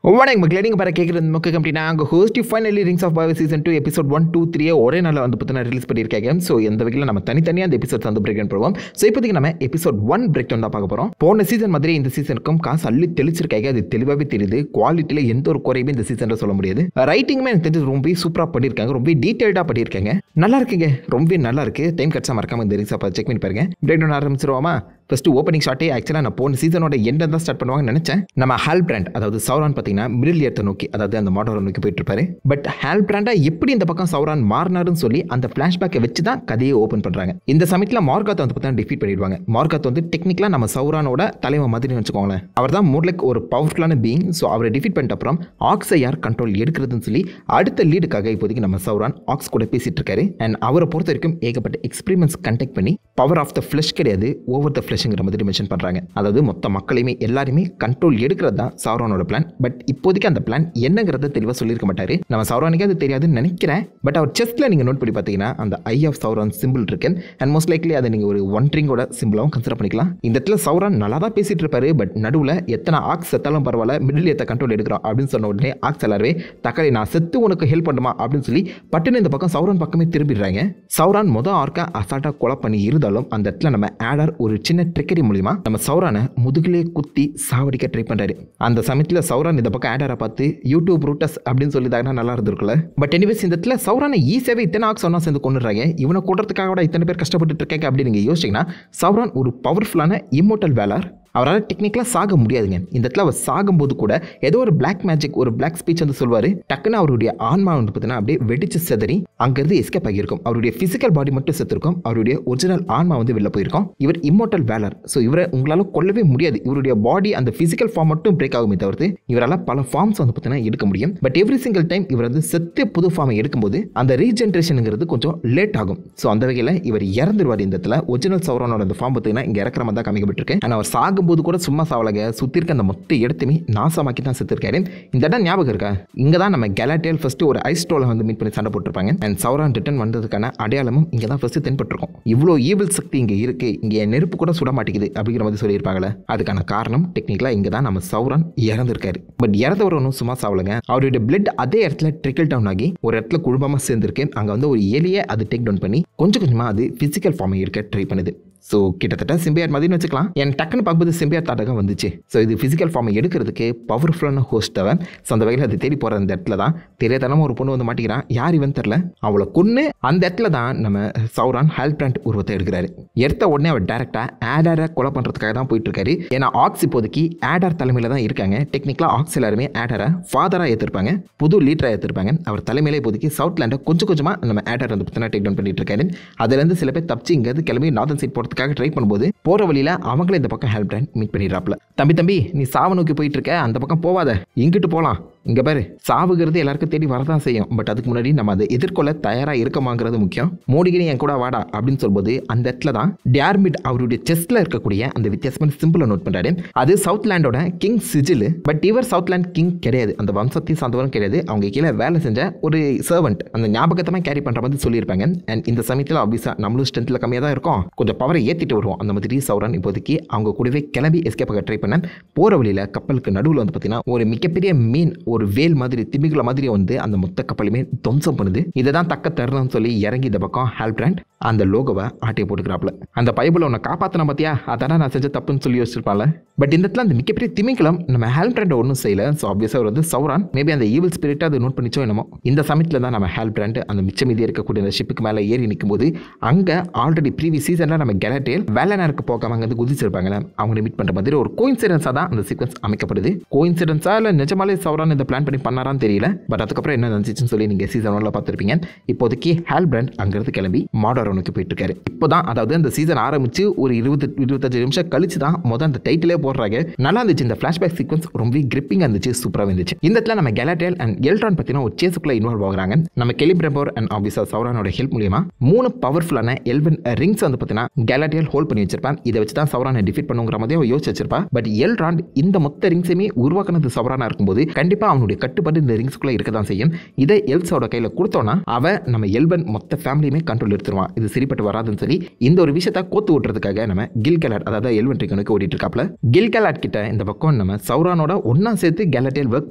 வணக்கம் மக்களே, நீங்கள் பாரு கேட்குறது முக்கிய கம்பெனி நாங்கள் host finally rings of power season 2 episode 1, 2, 3 ஒரே நாளில் வந்து பார்த்தீங்கன்னா ரிலீஸ் பண்ணியிருக்காங்க. ஸோ எந்த வகையில் நம்ம தனித்தனியாக அந்த எபிசோட்ஸ் வந்து பிரேக் டவுன் பண்ணுவோம். ஸோ இப்போதைக்கு நம்ம எபிசோட் 1 பிரேக் டவுன் தான் பார்க்க போகிறோம். போன சீசன் மாதிரி இந்த சீசனுக்கும் காசு அள்ளி தெளிச்சிருக்காங்க, அது தெளிவாகவே தெரியுது. குவாலிட்டியில் எந்த ஒரு குறையுமே இந்த சீசனில் சொல்ல முடியாது. ரைட்டிங்குமே எனக்கு தெரிஞ்சு ரொம்ப சூப்பராக பண்ணியிருக்காங்க, ரொம்ப டீட்டெயில்டாக பண்ணியிருக்காங்க. நல்லா இருக்குங்க, ரொம்ப நல்லா இருக்குது. டைம் கட்ஸாக மறக்காமல் இந்த ரிங்ஸ் ஆஃப் செக் பண்ணி பாருங்க. பிரேக் டவுன் ஆரம்பிச்சிருவோமா? ஃபஸ்ட்டு ஓப்பனிங் ஷாட்டே ஆக்சுவலாக நான் போன சீசனோட எண்டை தான் ஸ்டார்ட் பண்ணுவாங்கன்னு நினச்சேன். நம்ம ஹால் பிராண்ட், அதாவது சௌரான் பார்த்தீங்கன்னா மிடில் இயர்த்தை நோக்கி, அதாவது அந்த மாடலை நோக்கி போயிட்டு இருப்பாரு. பட் ஹால் பிராண்டா எப்படி இந்த பக்கம் சௌரான் மாறினாருன்னு சொல்லி அந்த ஃபிளாஷ்பேக்கை வச்சு தான் கதையை ஓப்பன் பண்ணுறாங்க. இந்த சமயத்தில் மார்காத் வந்து பார்த்தீங்கன்னா டிஃபீட் பண்ணிடுவாங்க. மார்காத் வந்து டெக்னிக்கலாக நம்ம சௌரானோட தலைமை மாதிரி வச்சுக்கோங்களேன். அவர் தான் மோர் லைக் ஒரு பவர்ஃபுல்லான பீயிங். ஸோ அவரை டிஃபீட் பண்ணிட்ட அப்புறம் ஆக்ஸை யார் கண்ட்ரோல் எடுக்கிறதுன்னு சொல்லி அடுத்த லீடுக்காக இப்போதைக்கு நம்ம சௌரான் ஆக்ஸ் கூட பேசிட்டு இருக்காரு. அண்ட் அவரை பொறுத்த வரைக்கும் ஏகப்பட்ட எக்ஸ்பெரிமெண்ட்ஸ் கண்டக்ட் பண்ணி பவர் ஆஃப் த ஃப்ளஷ் கிடையாது, ஓவர் த ஃப்ளஷ்ங்கிற மாதிரி மென்ஷன் பண்ணுறாங்க. அதாவது மொத்த மக்களையுமே எல்லாருமே கண்ட்ரோல் எடுக்கிறது தான் சௌரானோட பிளான். பட் இப்போதைக்கு அந்த பிளான் என்னங்கிறத தெளிவாக சொல்லியிருக்க மாட்டாரு. நம்ம சௌரானுக்கே அது தெரியாதுன்னு நினைக்கிறேன். பட் அவர் செஸ்ட்டில் நீங்கள் நோட் பண்ணி பார்த்தீங்கன்னா அந்த ஐ ஆஃப் சௌரான் சிம்பிள் இருக்கு. அண்ட் மோஸ்ட் லைக்லி அதை நீங்கள் ஒரு ஒன்ட்ரிங்கோட சிம்பிளாகவும் கன்சிடர் பண்ணிக்கலாம். இந்த இடத்துல சௌரான் நல்லா தான் பேசிட்டு இருப்பாரு. பட் நடுவில் எத்தனை ஆக்ஸ் செத்தாலும் பரவாயில்ல, மிடில் ஏற்ற கண்ட்ரோல் எடுக்கிறோம் அப்படின்னு சொன்ன உடனே ஆக்ஸ் எல்லாருமே தக்காளி நான் செத்து உனக்கு ஹெல்ப் பண்ணுமா அப்படின்னு சொல்லி பட்டுன்னு இந்த பக்கம் சௌரான் பக்கமே திரும்பிடுறாங்க. சௌரான் மொதல் ஆர்க்கா அசால்ட்டாக கொலை பண்ணி இருந்தாலும் அந்த இடத்துல நம்ம ஆடர் ஒரு சின்ன ட்ரிக்கரி மூலியமா நம்ம சௌரானை முதுகிலே குத்தி சாவடிக்க ட்ரை பண்றாரு. அந்த சமயத்தில் சௌரான் இந்த பக்கம் ஆடரை பார்த்து யூடியூப் ரூட்டஸ் அப்படின்னு சொல்லி தாங்கன்னா நல்லா இருந்திருக்குல்ல. பட் எனிவேஸ் இந்த இடத்துல சௌரானை ஈஸியாகவே இத்தனை ஆக்ஸ் ஒன்றா சேர்ந்து கொண்டுறாங்க. இவனை கொண்டுறதுக்காக இத்தனை பேர் கஷ்டப்பட்டு இருக்காங்க அப்படின்னு நீங்கள் யோசிச்சிங்கன்னா சௌரான் ஒரு பவர்ஃபுல்லான இம்மோர்டல் வேலர். அவரால் டெக்னிக்கலாக சாக முடியாதுங்க. இந்த இடத்துல அவர் சாகும்போது கூட ஏதோ ஒரு பிளாக் மேஜிக், ஒரு பிளாக் ஸ்பீச் வந்து சொல்வார். டக்குன்னு அவருடைய ஆன்மா வந்து பார்த்தீங்கன்னா அப்படியே வெடிச்சு செதறி அங்கேருந்து எஸ்கேப் ஆகியிருக்கும். அவருடைய ஃபிசிக்கல் பாடி மட்டும் செத்துருக்கும், அவருடைய ஒரிஜினல் ஆன்மா வந்து வெளில போயிருக்கும். இவர் இம்மோர்டல் வேலர். ஸோ இவரை உங்களால் கொல்லவே முடியாது. இவருடைய பாடி அந்த ஃபிசிக்கல் ஃபார்ம் மட்டும் பிரேக் ஆகுமே தவிர்த்து இவரால் பல ஃபார்ம்ஸ் வந்து பார்த்தீங்கன்னா எடுக்க முடியும். பட் எவ்ரி சிங்கிள் டைம் இவர் வந்து செத்து புது ஃபார்மை எடுக்கும்போது அந்த ரீஜென்ரேஷனுங்கிறது கொஞ்சம் லேட் ஆகும். ஸோ அந்த வகையில் இவர் இறந்துருவார். இந்த இடத்துல ஒரிஜினல் சௌரானோட அந்த ஃபார்ம் பார்த்தீங்கன்னா இங்கே இறக்குற மாதிரி தான் காமிக்கப்பட்டிருக்கு. ஆனால் அவர் சாகும் போது கூட சும்மா சாவலங்க, சுற்றி இருக்க அந்த மொத்த இடத்துமே நாசமாக்கி தான் செத்துருக்காரு. இந்த இடம் ஞாபகம் இருக்கா? இங்கே தான் நம்ம கேலாட்டியல் ஃபர்ஸ்ட் ஒரு ஐஸ் ஸ்டோலை வந்து மீட் பண்ணி சண்டை போட்டிருப்பாங்க. அண்ட் சௌரான் ரிட்டர்ன் வந்ததுக்கான அடையாளமும் இங்கே தான் ஃபர்ஸ்ட் தென்பட்டிருக்கும். இவ்வளோ ஈவில் சக்தி இங்கே இருக்கு, இங்கே நெருப்பு கூட சுட மாட்டேங்குது அப்படிங்கிற மாதிரி சொல்லியிருப்பாங்களே. அதுக்கான காரணம் டெக்னிக்கலாக இங்கே தான் நம்ம சௌரான் இறந்துருக்காரு. பட் இறந்தவர் ஒன்றும் சும்மா சாவலங்க. அவருடைய பிளட் அதே இடத்துல ட்ரிக்கிள் டவுன் ஆகி ஒரு இடத்துல குழுமமாக சேர்ந்துருக்கு. அங்கே வந்து ஒரு எலியை அது டேக் டவுன் பண்ணி கொஞ்சம் கொஞ்சமாக அது ஃபிசிக்கல் ஃபார்மை இருக்க ட்ரை பண்ணுது. ஸோ கிட்டத்தட்ட சிம்பியார் மாதிரி வச்சுக்கலாம். என் டக்குன்னு பார்க்கும்போது சிம்பியார் தாட்டகம் வந்துச்சு. ஸோ இது ஃபிசிக்கல் ஃபார்மை எடுக்கிறதுக்கு பவர்ஃபுல்லான ஹோஸ்ட் தேவை. ஸோ அந்த வகையில் அது தேடி போகிற அந்த இடத்துல தான் தெரியாதனமாக ஒரு பொண்ணு வந்து மாட்டிக்கிறான். யார் இவன் தெரில. அவளை கொன்று அந்த இடத்துல தான் நம்ம சௌரான் ஹால் பிராண்ட் உருவத்தை எடுக்கிறாரு. எடுத்த உடனே அவர் டேரெக்டாக ஆடரை கொலை பண்ணுறதுக்காக தான் போயிட்டு இருக்காரு. ஏன்னா ஆக்ஸ் இப்போதைக்கு ஆடர் தலைமையில் தான் இருக்காங்க. டெக்னிக்கலாக ஆக்ஸ் எல்லாருமே ஆடரை ஃபாதராக ஏற்றிருப்பாங்க, புது லீடராக ஏற்றிருப்பாங்க. அவர் தலைமையிலே இப்போதைக்கு சவுத்லேண்டை கொஞ்சம் கொஞ்சமாக நம்ம ஆடர் வந்து பார்த்தீங்கன்னா டேக் டவுன் பண்ணிட்டு இருக்காரு. அதுலேருந்து சில பேர் தப்பிச்சு இங்கேருந்து கிளம்பி நார்தன் சைட் போகிறதுக்காக ட்ரை பண்ணும்போது போற வழியில அவங்களே இந்த பக்கம் ஹால் பிராண்ட் மீட் பண்ணிடுறாப்ல. தம்பி நீ சாவ நோக்கி போயிட்டு இருக்க, அந்த பக்கம் போவாத, இங்கிட்டு போலாம். இங்க பாரு, சாவுகிறது எல்லாருக்கும் தேடி வரதான் செய்யும். பட் அதுக்கு முன்னாடி நம்ம அதை எதிர்கொள்ள தயாராக இருக்கமாங்கிறது முக்கியம். மோடிகிரி என் கூட வாடா அப்படின்னு சொல்லும்போது அந்த இடத்துல தான் டியார்மிட் அவருடைய செஸ்ட்ல இருக்கக்கூடிய அந்த வித்தியாசமான சிம்பிளை நோட் பண்றாரு. அது சவுத்லேண்டோட கிங் சிஜில். பட் இவர் சவுத்லேண்ட் கிங் கிடையாது, அந்த வம்சத்தை சார்ந்தவரும் கிடையாது. அவங்க கீழே வேலை செஞ்ச ஒரு சர்வெண்ட். அந்த ஞாபகத்தை கேரி பண்ற மாதிரி சொல்லியிருப்பாங்க. அண்ட் இந்த சமயத்தில் ஆப்வியஸா நம்மளும் ஸ்ட்ரென்த்ல கம்மியாக தான் இருக்கும், கொஞ்சம் பவரை ஏற்றிட்டு வருவோம். அந்த மாதிரி சௌரான் இப்போதைக்கு அவங்க கூடவே கிளம்பி எஸ்கேப் ஆக ட்ரை பண்ண போற வழியில கப்பலுக்கு நடுவில் வந்து பார்த்தீங்கன்னா ஒரு மிகப்பெரிய மீன், ஒரு வேல் மாதிரி திமிங்கல மாதிரி வந்து அந்த மொத்த கப்பலுமே துவம்சம் பண்ணுது. இதை தான் தக்க தருணம்னு சொல்லி இறங்கி இந்த பக்கம் ஹால் பிராண்ட் அந்த லோகோவை ஆட்டையை போட்டுக்கிறாப்ல. அந்த பைபிளை உன்னை காப்பாற்றின பார்த்தியா, அதான நான் செஞ்ச தப்புன்னு சொல்லி யோசிச்சிருப்பாங்க. பட் இந்த இடத்துல அந்த மிகப்பெரிய திமிங்கலம் நம்ம ஹால் பிராண்டை ஒன்றும் செய்யல. ஸோ ஆப்வியஸாக அவர் வந்து சௌரான் மேபி அந்த ஈவில் ஸ்பிரிட்டை அதை நோட் பண்ணிச்சோ என்னமோ. இந்த சமயத்தில் தான் நம்ம ஹால் பிராண்ட் அந்த மிச்சம் மீதி இருக்கக்கூடிய அந்த ஷிப்புக்கு மேலே ஏறி நிற்கும் போது அங்கே ஆல்ரெடி ப்ரீவியஸ் சீசனில் நம்ம கேலாட்டியல் வேலனருக்கு போகாம அங்கே வந்து குதிச்சிருப்பாங்களே, அவங்க மீட் பண்ணுற மாதிரி ஒரு கோயின்சிடன்ஸாக தான் அந்த சீக்வன்ஸ் அமைக்கப்படுது. கோயின்சிடன்ஸா இல்லை நிஜமாலே சௌரான் இந்த பிளான் பண்ணி பண்ணாரான்னு தெரியல. பட் அதுக்கப்புறம் என்ன நடந்துச்சுன்னு சொல்லி நீங்கள் சீசன் 1ல பார்த்துருப்பீங்க. இப்போதைக்கு ஹால் பிராண்ட் அங்கிருந்து கிளம்பி மாடோரோனுக்கு போயிட்டு இருக்காரு. இப்போதான் அதாவது அந்த சீசன் ஆரம்பிச்சு ஒரு 20-25 நிமிஷம் கழிச்சு தான் முதல் அந்த டைட்டிலே போடுறாங்க. நல்லா இருந்துச்சு. இந்த ஃபிளாஷ்பேக் சீக்வன்ஸ் ரொம்ப கிரிப்பிங்காக இருந்துச்சு, சூப்பராக இருந்துச்சு. இந்த இடத்துல நம்ம கேலாட்டியல் அண்ட் எல்ட்ரான் பற்றின ஒரு சேஸுக்குள்ள இன்வால்வ் ஆகுறாங்க. நம்ம கெலிப்ரபோர் அண்ட் ஆப்வியஸா சௌரானோட ஹெல்ப் மூலியமா 3 பவர்ஃபுல்லான எல்வன் ரிங்ஸ் வந்து பார்த்தீங்கன்னா கேலாட்டியல் ஹோல்ட் பண்ணி வச்சிருப்பான். இதை வச்சு தான் சௌரானை டிஃபீட் பண்ணுங்கிற மாதிரி யோசிச்சு வச்சிருப்பா. பட் எல்ட்ரான் இந்த மொத்த ரிங்ஸையுமே உருவாக்குனது சௌரானா இருக்கும்போது கண்டிப்பாக கண்டிப்பாக அவனுடைய கட்டுப்பாடு இந்த ரிங்ஸ்குள்ளே இருக்க தான் செய்யும். இதை எல்ஸோட கையில் கொடுத்தோன்னா அவன் நம்ம எல்வன் மொத்த ஃபேமிலியுமே கண்ட்ரோல் எடுத்துருவான். இது சரிப்பட்டு வராதுன்னு சொல்லி இந்த ஒரு விஷயத்தை கோத்து விட்டுறதுக்காக நம்ம கில்கலாட், அதாவது எல்வன் ட்ரிகனுக்கு ஓடிட்டு இருக்காப்ல. கில்கலாட் கிட்ட இந்த பக்கம் நம்ம சௌரானோட ஒன்னா சேர்த்து கேலட்டேல் ஒர்க்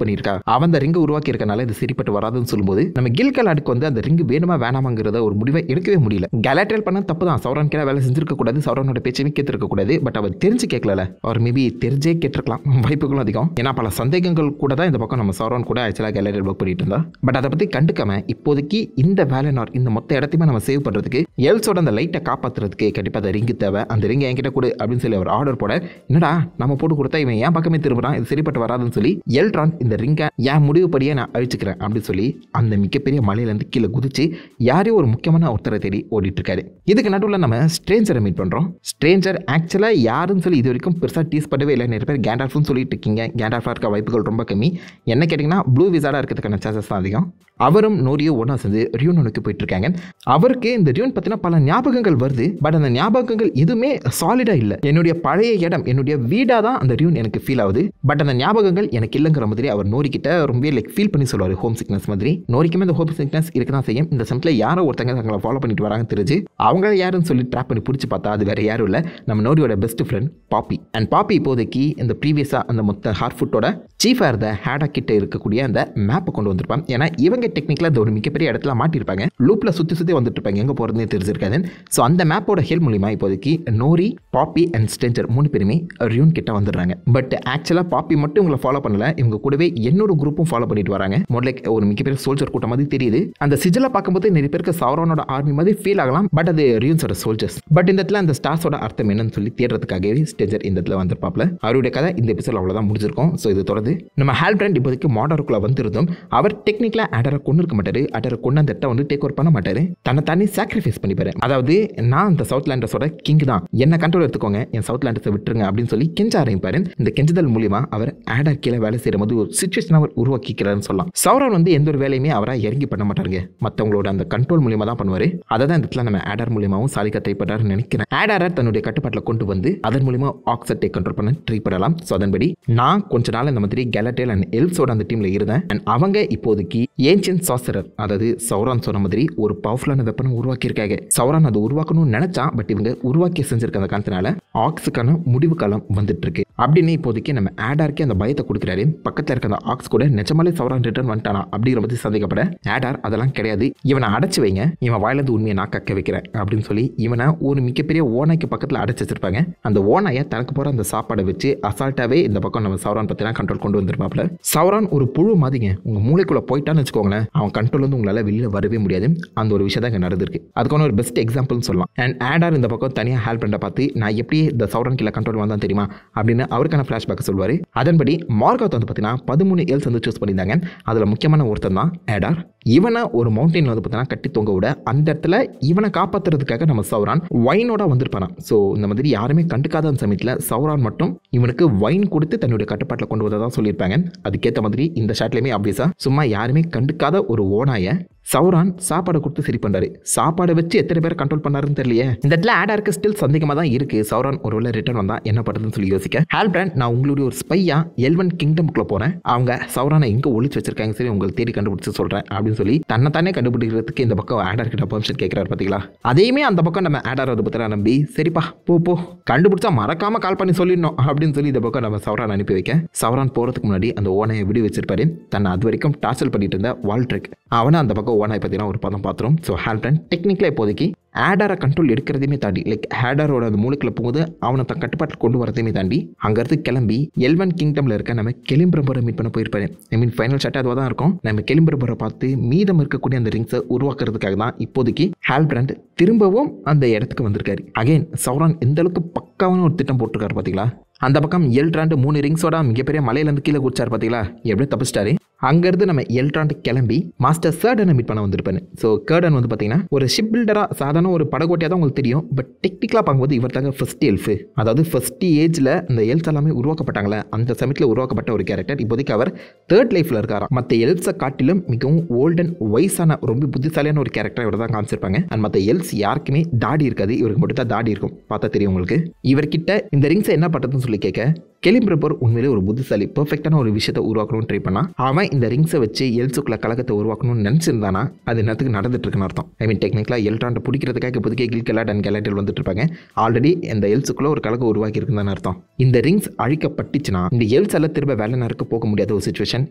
பண்ணியிருக்கா. அவன் அந்த ரிங்கு உருவாக்கி இருக்கனால இது சரிப்பட்டு வராதுன்னு சொல்லும்போது நம்ம கில்கலாடுக்கு வந்து அந்த ரிங்கு வேணுமா வேணாமாங்கிறத ஒரு முடிவை எடுக்கவே முடியல. கேலட்டேல் பண்ண தப்பு தான், சௌரான் கீழே வேலை செஞ்சிருக்க கூடாது, சௌரானோட பேச்சையும் கேட்டிருக்க கூடாது. பட் அவர் தெரிஞ்சு கேட்கல, அவர் மேபி தெரிஞ்சே கேட்டிருக்கலாம், வாய்ப்புகளும் அதிகம். ஏன்னா பல சந்தேகங்கள் கூட தான் இந்த பக்கம் நம்ம சௌரான் கூட ஆக்சுவலாக கேலட்டேல் ஒர்க் பண்ணிட்டு இருந்தா. பட் அதை பற்றி கண்டுக்காம இப்போதைக்கு இந்த வேலனார் இந்த மொத்த இடத்தையுமே நம்ம சேவ் பண்ணுறதுக்கு எல்ஸோட அந்த லைட்டை காப்பாற்றுறதுக்கு கண்டிப்பாக அந்த ரிங்கு தேவை, அந்த ரிங்கை என்கிட்ட கொடு அப்படின்னு சொல்லி அவர் ஆர்டர் போட, என்னடா நம்ம போட்டு கொடுத்தா இவன் என் பக்கமே திரும்புறான், இது சரிப்பட்டு வராதுன்னு சொல்லி எல்ட்ரான் இந்த ரிங்கை என் முடிவுப்படியே நான் அழிச்சுக்கிறேன் அப்படின்னு சொல்லி அந்த மிகப்பெரிய மலையிலேருந்து கீழே குதிச்சு யாரையும் ஒரு முக்கியமான ஒருத்தரை தேடி ஓடிட்டு இருக்காரு. இதுக்கு நடுவில் நம்ம ஸ்ட்ரேஞ்சரை மீட் பண்ணுறோம். ஸ்ட்ரேஞ்சர் ஆக்சுவலாக யாருன்னு சொல்லி இது வரைக்கும் பெருசாக டீஸ் பண்ணவே இல்லை. நிறைய பேர் கேண்டால்ஃப்னு சொல்லிட்டு இருக்கீங்க. கேண்டால்ஃபாக இருக்க வாய்ப்புகள் ரொம்ப கம்மி. என்ன கேட்டிங்கன்னா ப்ளூ விசார்டாக இருக்கிறதுக்கான சான்சஸ் தான் அதிகம். அவரும் நோரியோ ஒன்றா சேர்ந்து ரியூன் ஒன்றுக்கு போயிட்டு இருக்காங்க. அவருக்கு இந்த ரியூன் பற்றின பல ஞாபகங்கள் வருது. பட் அந்த ஞாபகங்கள் எதுவுமே சாலிடாக இல்லை. என்னுடைய பழைய இடம், என்னுடைய வீடாக தான் அந்த ரியூன் எனக்கு ஃபீல் ஆகுது. பட் அந்த ஞாபகங்கள் எனக்கு இல்லைங்கிற மாதிரி அவர் நோரி கிட்ட ரொம்ப ஃபீல் பண்ணி சொல்லுவார். ஹோம் சிக்னஸ் மாதிரி நோரிக்குமே இந்த ஹோம் சிக்னஸ் இருக்க தான் செய்யும். இந்த சமயத்தில் யாரோ ஒருத்தங்க தங்களை ஃபாலோ பண்ணிட்டு வராங்க தெரிஞ்சு அவங்க யாருன்னு சொல்லி ட்ராப் பண்ணி பிடிச்சி பார்த்தா அது வேற யாரும் இல்லை, நம்ம நோரியோட பெஸ்ட் ஃப்ரெண்ட் பாப்பி. அண்ட் பாப்பி இப்போதைக்கு இந்த ப்ரீவியஸாக அந்த மொத்த ஹார்ஃபுட்டோட சீஃபாக இருந்த ஹேடா கிட்ட இருக்கக்கூடிய அந்த மேப்பை கொண்டு வந்திருப்பான். ஏன்னா இவங்க டெக்னிக்கலாக இந்த ஒரு மிகப்பெரிய இடத்துல மாட்டிருப்பாங்க, லூப்பில் சுற்றி வந்துட்டு இருப்பாங்க, எங்கே போகிறதுனே தெரிஞ்சிருக்காது. ஸோ அந்த மேப்போட ஹெல்ப் மூலிமா இப்போதைக்கு நோரி, பாப்பி அண்ட் ஸ்ட்ரேஞ்சர் 3 பேருமே ரியூன் கிட்ட வந்துடுறாங்க. பட் ஆக்சுவலாக பாப்பி மட்டும் இவங்களை ஃபாலோ பண்ணல, இவங்க கூடவே என்னோட குரூப்பும் ஃபாலோ பண்ணிட்டு வராங்க. லைக் ஒரு மிகப்பெரிய சோல்ஜர் கூட்டம் மாதிரி தெரியுது. அந்த சிஜிலை பார்க்கும்போது நிறைய பேருக்கு சௌரானோட ஆர்மி மாதிரி ஃபீல் ஆகலாம். பட் அது ரியூன்ஸோட சோல்ஜர்ஸ். பட் இந்த இடத்துல அந்த ஸ்டார்ஸோட அர்த்தம் என்னன்னு சொல்லி தேடுறதுக்காகவே ஸ்ட்ரேஞ்சர் இந்த இடத்துல வந்திருப்பாப்ல. அவருடைய கதை இந்த எபிசோட் அவ்வளோதான் முடிஞ்சிருக்கும். ஸோ இது தொடர்ந்து நம்ம ஹால்பிராண்ட் இப்போதைக்கு மாடருக்குள்ள வந்திருந்தோம். அவர் டெக்னிக்கலாக ஆடரை கொண்டு இருக்க மாட்டாரு, ஆடரை கொண்டு அந்த இடத்த வந்து டேக் ஓவர் பண்ண மாட்டாரு, தன்னை தானே சாக்ரிஃபைஸ் பண்ணிப்பாரு. அதாவது நான் இந்த சவுத் லேண்டர்ஸோட கிங் தான், என்ன கண்ட்ரோல் எடுத்துக்கோங்க, என் சவுத் லேண்டர்ஸை விட்டுருங்க அப்படின்னு சொல்லி கெஞ்ச ஆரம்பிப்பாரு. இந்த கெஞ்சுதல் மூலியமா அவர் ஆடர் கீழே வேலை செய்யற போது ஒரு சிச்சுவேஷன் அவர் உருவாக்கிக்கிறாருன்னு சொல்லலாம். சௌரான் வந்து எந்த ஒரு வேலையுமே அவராக இறங்கி பண்ண மாட்டாருங்க, மற்றவங்களோட அந்த கண்ட்ரோல் மூலியமா தான் பண்ணுவாரு. அதை தான் இந்த இடத்துல நம்ம ஆடர் மூலியமாவும் சாலிக்கா ட்ரை பண்ணுறாருன்னு நினைக்கிறேன். ஆடரை தன்னுடைய கட்டுப்பாட்டில் கொண்டு வந்து அதன் மூலியமா ஆக்ஸை கண்ட்ரோல் பண்ண ட்ரை பண்ணலாம். ஸோ அதன்படி நான் கொஞ்ச நாள் இந்த மாதிரி கேலட்டேல் அண்ட் எல்ஸோட அந்த டீம்ல இருந்தேன். அண்ட் அவங்க இப்போதைக்கு ஏன்ஷியன்ட் சார்சரர், அதாவது சௌரான் சொன்ன மாதிரி ஒரு பவர்ஃபுல்லான வெப்பனை உருவாக்கியிருக்காங்க. சௌரான் அதை உருவாக்கணும்னு நினைச்சா, பட் இவங்க உருவாக்கி செஞ்சிருக்க அந்த காரணத்தினால ஆக்ஸுக்கான முடிவு காலம் வந்துட்டு இருக்கு அப்படின்னு இப்போதைக்கு நம்ம ஆடாருக்கே அந்த பயத்தை கொடுக்குறாரு. பக்கத்தில் இருக்க அந்த ஆக்ஸ் கூட நிஜமாலே சௌரான் ரிட்டர்ன் வந்துட்டானா அப்படிங்கிற பற்றி சந்தேகப்பட ஆடார் அதெல்லாம் கிடையாது, இவனை அடைச்சு வைங்க, இவன் வாயிலிருந்து உண்மையை நான் கக்க வைக்கிறேன் அப்படின்னு சொல்லி இவனை ஒரு மிகப்பெரிய ஓனாய்க்கு பக்கத்தில் அடைச்சு வச்சிருப்பாங்க. அந்த ஓனாயை தனக்கு போகிற அந்த சாப்பாடை வச்சு அசால்ட்டாவே இந்த பக்கம் நம்ம சௌரான் பற்றினா கண்ட்ரோல் கொண்டு வந்துருப்பாப்ல. சௌரான் ஒரு புழு மாதிரிங்க, உங்கள் மூளைக்குள்ளே போயிட்டான்னு வச்சுக்கோங்களேன், அவன் கண்ட்ரோல் வந்து உங்களால் வெளியில் வரவே முடியாது. அந்த ஒரு விஷயம் தான் இங்கே நடந்திருக்கு. அதுக்கான ஒரு பெஸ்ட் எக்ஸாம்பிள்னு சொல்லலாம். அண்ட் ஆடார் இந்த பக்கம் தனியாக ஹெல்ப் பண்ண பார்த்து நான் எப்படி இந்த சௌரான் கீழே கண்ட்ரோல் வந்தான் தெரியுமா அப்படின்னு அவருக்கான ஃப்ளாஷ்பேக் சொல்வார். அதன்படி மார்காத் வந்து பார்த்தீங்கன்னா 13 எல்ஸ் வந்து சூஸ் பண்ணியிருந்தாங்க. அதில் முக்கியமான ஒருத்தன் தான் ஆடார். இவனை ஒரு மவுண்டெயினில் வந்து பார்த்தீங்கன்னா கட்டி தொங்க விட அந்த இடத்துல இவனை காப்பாற்றுறதுக்காக நம்ம சௌரான் வைனோட வந்திருப்பானா. ஸோ இந்த மாதிரி யாருமே கண்டுக்காத அந்த சமயத்தில் சௌரான் மட்டும் இவனுக்கு வைன் கொடுத்து தன்னுடைய கட்டுப்பாட்டில் கொண்டு வந்ததாக சொல்லியிருப்பாங்க. அதுக்கேற்ற மாதிரி இந்த ஷாட்லையுமே ஆப்வியஸாக சும்மா யாருமே கண்டுக்காத ஒரு ஓனாயை சௌரான் சாப்பாடை கொடுத்து சரி பண்ணுறாரு. சாப்பாடை வச்சு எத்தனை பேரை கண்ட்ரோல் பண்ணாருன்னு தெரியலையே. இந்த இடத்துல ஆடாருக்கு ஸ்டில் சந்தேகமாக தான் இருக்குது. சௌரான் ஒருவேளை ரிட்டர்ன் வந்தால் என்ன பண்ணுறதுன்னு சொல்லி யோசிக்க ஹால்பிராண்ட், நான் உங்களுடைய ஒரு ஸ்பையா எல்வன் கிங்டம்குள்ளே போகிறேன், அவங்க சௌரானை எங்கே ஒழிச்சு வச்சிருக்காங்க சரி உங்களுக்கு தேடி கண்டுபிடிச்சு சொல்கிறேன் அப்படின்னு சொல்லி தன்னை கண்டுபிடிக்கிறதுக்கு இந்த பக்கம் ஆடார் கிட்ட பெர்மிஷன் கேட்குறாரு. பார்த்தீங்களா, அதையுமே அந்த பக்கம் நம்ம ஆடார் வந்து பார்த்தா நம்பி சரிப்பா போ கண்டுபிடிச்சா மறக்காம கால் பண்ணி சொல்லிடணும் அப்படின்னு சொல்லி இந்த பக்கம் நம்ம சௌரான் அனுப்பி வைக்க, சௌரான் போகிறதுக்கு முன்னாடி அந்த ஓனையை விடி வச்சிருப்பாரு. தன்னை அது வரைக்கும் டார்ச்சல் பண்ணிட்டு இருந்த வால்ட்ரிக் அவனை அந்த பக்கம் ஓனாய் பார்த்தீங்கன்னா ஒரு பதம் பார்த்துரும். ஸோ ஹால்பிராண்ட் டெக்னிக்கலாக இப்போதைக்கு ஆடாரை கண்ட்ரோல் எடுக்கிறதையுமே தாண்டி லைக் ஆடாரோட அந்த மூளைக்குள்ள போகுது அவனை தன் கட்டுப்பாட்டில் கொண்டு வரதையுமே தாண்டி அங்கேருந்து கிளம்பி எல்வன் கிங்டமில் இருக்க நம்ம கெலிம்பிரபரை மீட் பண்ண போயிருப்பாரு. ஐ மீன் ஃபைனல் ஷாட் அதுவாக தான் இருக்கும். நம்ம கெலிம்பிரபரை பார்த்து மீதம் இருக்கக்கூடிய அந்த ரிங்ஸை உருவாக்குறதுக்காக தான் இப்போதைக்கு ஹால்பிராண்ட் திரும்பவும் அந்த இடத்துக்கு வந்திருக்காரு. அகைன் சௌரான் எந்த அளவுக்கு பக்காவான ஒரு திட்டம் போட்டிருக்காரு பார்த்தீங்களா. அந்த பக்கம் எல்ட்ராண்டு 3 ரிங்ஸோட மிகப்பெரிய மலையிலேருந்து கீழே குடிச்சார் பார்த்தீங்களா, எப்படி தப்பிச்சிட்டாரு. அங்கேருந்து நம்ம எல்ட்ராண்டு கிளம்பி மாஸ்டர் சர்டனை மீட் பண்ண வந்திருப்பாரு. ஸோ கர்டன் வந்து பார்த்தீங்கன்னா ஒரு ஷிப் பில்டராக சாதாரண ஒரு படகோட்டியாக தான் உங்களுக்கு தெரியும். பட் டெக்னிக்கலாக பார்க்கும்போது இவர் தாங்க ஃபர்ஸ்ட் எல்ஃபு, அதாவது ஃபர்ஸ்ட் ஏஜில் இந்த எல்ஸ் எல்லாமே உருவாக்கப்பட்டாங்களே அந்த சமயத்தில் உருவாக்கப்பட்ட ஒரு கேரக்டர். இப்போதைக்கு அவர் 3rd லைஃப்பில் இருக்காராம். மற்ற எல்ஸை காட்டிலும் மிகவும் ஓல்டன் வயசான ரொம்ப புத்திசாலியான ஒரு கேரக்டர் இவர் தான் காமிச்சிருப்பாங்க. அண்ட் மற்ற எல்ஸ் யாருக்குமே தாடி இருக்காது, இவருக்கு மட்டும் தான் தாடி இருக்கும். பார்த்தா தெரியும் உங்களுக்கு. இவர்கிட்ட இந்த ரிங்ஸை என்ன பண்ணுறதுன்னு சொல்லி கேட்க கெலிம்பிரபர் உண்மையிலே ஒரு புத்திசாலி, பெர்ஃபெக்டான ஒரு விஷயத்தை உருவாக்கணும்னு ட்ரை பண்ணா. அவன் இந்த ரிங்ஸை வச்சு எல்ஸுக்குள்ள கலகத்தை உருவாக்கணும்னு நினைச்சிருந்தானா அது என்னத்துக்கு நடந்துட்டு இருக்குன்னு அர்த்தம். ஐ மீன் டெக்னிக்கலா எல்ட்ரான் பிடிக்கிறதுக்காக இப்போதைக்கு கில்கலாட் அண்ட் கேலாட்டில் வந்துட்டு இருப்பாங்க. ஆல்ரெடி இந்த எல்ஸுக்குள்ள ஒரு கலகம் உருவாக்கி இருக்குன்னு அர்த்தம். இந்த ரிங்ஸ் அழிக்கப்பட்டுச்சுன்னா இந்த எல்ஸ் எல்லாம் திரும்ப வேலை நேரத்துக்கு போக முடியாத ஒரு சிச்சுவேஷன்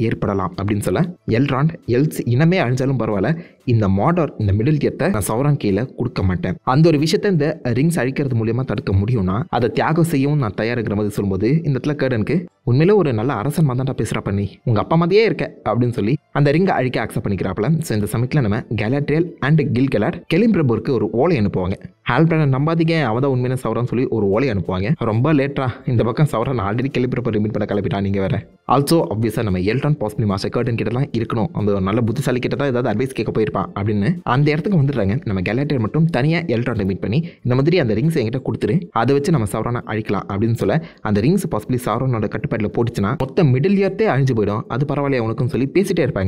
ஏற்படலாம் அப்படின்னு சொல்ல, எல்ட்ரான் எல்ஸ் இனமே அழிஞ்சாலும் பரவாயில்ல, இந்த மாடர் இந்த மிடில் கியத்தை நான் சௌரான் கீழே கொடுக்க மாட்டேன். அந்த ஒரு விஷயத்தை இந்த ரிங்ஸ் அழிக்கிறது மூலியமா தடுக்க முடியும்னா அதை தியாகம் செய்யவும் நான் தயாரிக்கிற மாதிரி சொல்லும்போது இந்த இடத்துல கேர்டனுக்கு உண்மையிலே ஒரு நல்ல அரசன் மாதிரி பேசுறா, பண்ணி உங்க அப்பா மாதிரியே இருக்க அப்படின்னு சொல்லி அந்த ரிங்கை அழிக்க அக்செப்ட் பண்ணிக்கிறாப்ல. ஸோ இந்த சமயத்தில் நம்ம கேலாட்ரியல் அண்ட் கில்கலாட் கெலிம்பிரபருக்கு ஒரு ஓலை அனுப்புவாங்க. ஹால்பிரானை நம்பாதீங்க, அவதான் உண்மையான சௌரான்னு சொல்லி ஒரு ஓலை அனுப்புவாங்க. ரொம்ப லேட்டா இந்த பக்கம் சௌரான் ஆல்ரெடி கெலிம்பிரபர் ரிமீட் பண்ண கிளப்பிட்டான். நீங்க வேற ஆல்சோ ஆப்வியஸா நம்ம எல்ட்ரான் பாசிபிளி மாஸ்டர் கேர்டன் கிட்டலாம் இருக்கணும், அந்த நல்ல புத்திசாலி கிட்ட தான் ஏதாவது அட்வைஸ் கேட்க போயிருப்பான் அப்படின்னு அந்த இடத்துக்கு வந்துடுறாங்க. நம்ம கேலாட்டியர் மட்டும் தனியாக எல்ட்ரான் மீட் பண்ணி இந்த மாதிரி அந்த ரிங்ஸ் என்கிட்ட கொடுத்துரு, அதை வச்சு நம்ம சௌரானை அழிக்கலாம் அப்படின்னு சொல்ல, அந்த ரிங்ஸ் பாசிபிளி சௌரானோட கட்டுப்பாட்டில் போட்டுச்சுன்னா மொத்த மிடில் இயர்த்தே அழிஞ்சு போயிடும், அது பரவாயில்லையா உனக்குன்னு சொல்லி பேசிட்டே இருப்பாங்க.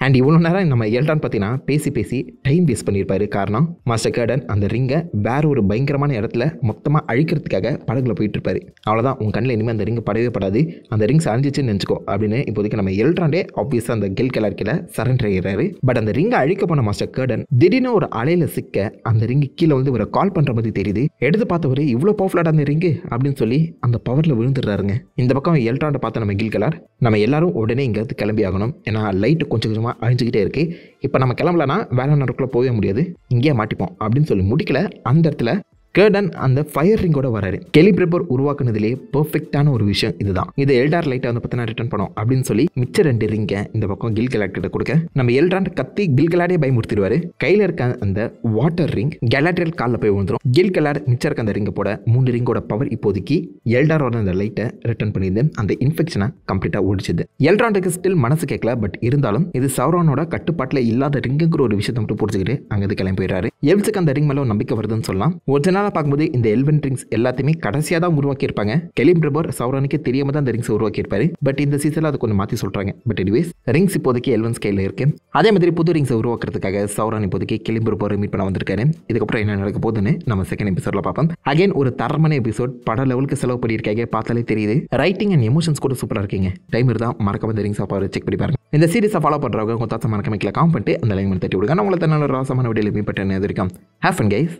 அண்ட் இவ்வளோ நேரம் நம்ம எல்ட்ரான் பார்த்தீங்கன்னா பேசி டைம் வேஸ்ட் பண்ணியிருப்பாரு. காரணம் மாஸ்டர் கேர்டன் அந்த ரிங்கை வேற ஒரு பயங்கரமான இடத்துல மொத்தமாக அழிக்கிறதுக்காக படகுல போயிட்டு இருப்பாரு. அவ்வளோதான், உன் கண்ணில் இனிமேல் அந்த ரிங்கு படவே படாது, அந்த ரிங்ஸ் அழிஞ்சிச்சுன்னு நினச்சிக்கோ அப்படின்னு இப்போதைக்கு நம்ம எல்ட்ராண்டே ஆப்வியஸாக அந்த கில்கலாட்கில் சரண்டர் ஆகிறாரு. பட் அந்த ரிங்கை அழிக்க போன மாஸ்டர் கேர்டன் திடீர்னு ஒரு அலையில் சிக்க அந்த ரிங்கு கீழே வந்து ஒரு கால் பண்ணுற மாதிரி தெரியுது. எடுத்து பார்த்தவரு இவ்வளோ பவர்ஃபுல்லாக அந்த ரிங்கு அப்படின்னு சொல்லி அந்த பவரில் விழுந்துடுறாருங்க. இந்த பக்கம் எல்ட்ராண்டை பார்த்த நம்ம கில்கலாட் நம்ம எல்லாரும் உடனே இங்கேருந்து கிளம்பி ஆகணும், ஏன்னா லைட்டு கொஞ்சம் கொஞ்சமாக அழிஞ்சுக்கிட்டே இருக்கு, இப்போ நம்ம கிளம்பலனா வேலை நடக்குள்ள போகவே முடியாது, இங்கேயே மாட்டிப்போம் அப்படின்னு சொல்லி முடிக்கல. அந்த இடத்துல கேர்டன் அந்த ஃபயர் ரிங்கோட வராரு. கெலிம்பிரபர் உருவாக்குனதுலேயே பெர்ஃபெக்டான ஒரு விஷயம் இதுதான். இதை எல்டார் லைட்டை வந்து பார்த்தா ரிட்டர்ன் பண்ணோம் அப்படின்னு சொல்லி மிச்ச 2 ரிங்கை இந்த பக்கம் கில்கலாட் கிட்ட கொடுக்க நம்ம எல்ட்ரான் கத்தி கில்கலாடே பயமுறுத்திடுவாரு. கையில் இருக்க அந்த வாட்டர் ரிங் கேலாட்ரியல் காலில் போய் விழுந்துரும். கில்கலாட் மிச்சம் இருக்க அந்த ரிங்கை போட 3 ரிங்கோட பவர் இப்போதைக்கு எல்டாரோட அந்த லைட்டை ரிட்டர்ன் பண்ணிது. அந்த இன்ஃபெக்ஷனை கம்ப்ளீட்டாக ஓடிச்சுது. எல்ட்ரானுக்கு ஸ்டில் மனசு கேட்கல, பட் இருந்தாலும் இது சௌரானோட கட்டுப்பாட்டில் இல்லாத ரிங்குங்கிற ஒரு விஷயத்தை மட்டும் பிடிச்சிக்கிட்டு அங்கே கிளம்பி போயிடாரு. எல்ஸுக்கு அந்த ரிங் மேலே நம்பிக்கை வருதுன்னு சொல்லலாம். ஒரிஜினல் பார்க்கும்போது இந்த எல்வன் ரிங்ஸ் எல்லாத்தையுமே கடைசியாக தான் உருவாக்கி இருப்பாங்க. கெலிம்பிரபர் சௌரானுக்கு தெரியாம தான் அந்த ரிங்ஸ் உருவாக்கி இருப்பாரு. பட் இந்த சீசன்ல அது கொஞ்சம் மாற்றி சொல்றாங்க. பட் எனிவேஸ் ரிங்ஸ் இப்போதைக்கு எல்வன் ஸ்கைல இருக்கு. அதே மாதிரி புது ரிங்ஸை உருவாக்குறதுக்காக சௌரான் இப்போதைக்கு கெலிம்பிரபர் மீட் பண்ண வந்திருக்காரு. இதுக்கப்புறம் என்ன நடக்க போகுதுன்னு நம்ம செகண்ட் எபிசோட்ல பார்ப்போம். அகைன் ஒரு தரமான எபிசோட், பட லெவலுக்கு செலவு பண்ணியிருக்காங்க, பார்த்தாலே தெரியுது. ரைட்டிங் அண்ட் எமோஷன்ஸ் கூட சூப்பராக இருக்கீங்க. டைம் இருந்தால் மறக்காம இந்த ரிங்ஸ் ஆஃப் செக் பண்ணி பாருங்க. இந்த சீரிஸை ஃபாலோ பண்ணுறவங்க கொஞ்சம் மறக்காம காமெண்ட் பண்ணிட்டு அந்த லைன் தட்டி விடுங்க. நான் உங்களை நல்ல ராசமான வீடியோ மீட் பண்ண இருக்கேன். Have fun guys.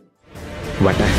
வாட்டர்